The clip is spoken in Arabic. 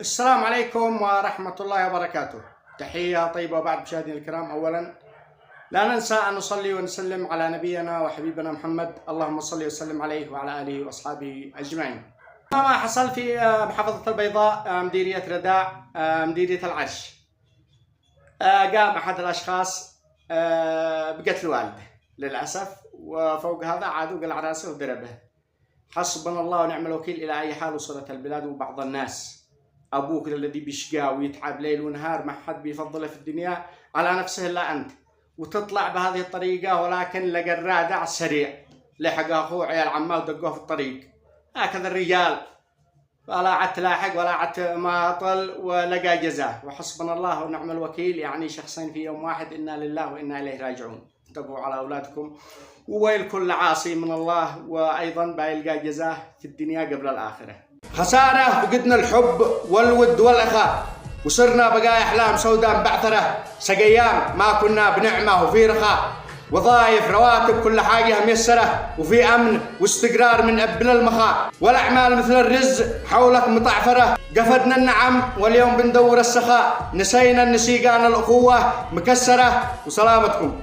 السلام عليكم ورحمة الله وبركاته. تحية طيبة وبعد مشاهدينا الكرام. أولا لا ننسى أن نصلي ونسلم على نبينا وحبيبنا محمد، اللهم صل وسلم عليه وعلى آله وأصحابه أجمعين. ما حصل في محافظة البيضاء، مديرية رداع، مديرية العرش، قام أحد الأشخاص بقتل والده للأسف، وفوق هذا عاد وقلع راسه وضربه. حسبنا الله ونعم الوكيل. إلى أي حال وصلت البلاد وبعض الناس. أبوك الذي بيشقى ويتعب ليل ونهار ما حد بيفضله في الدنيا على نفسه إلا أنت، وتطلع بهذه الطريقة، ولكن لقى الرادع سريع، لحق أخوه عيال عمه ودقوه في الطريق. هكذا الرجال، ولا عاد تلاحق ولا عاد ماطل ولقى جزاه. وحسبنا الله ونعم الوكيل، يعني شخصين في يوم واحد، إنا لله وإنا إليه راجعون. انتبهوا على أولادكم، وويل كل عاصي من الله، وأيضا بيلقى جزاه في الدنيا قبل الآخرة. خسارة فقدنا الحب والود والأخاء، وصرنا بقايا أحلام سوداء بعثرة، سقيام ما كنا بنعمة وفي رخاء، وظائف رواتب كل حاجة ميسرة، وفي أمن واستقرار من أبن المخاء، والأعمال مثل الرز حولك مطعفرة. قفدنا النعم واليوم بندور السخاء، نسينا النسيقان الأخوة مكسرة. وسلامتكم.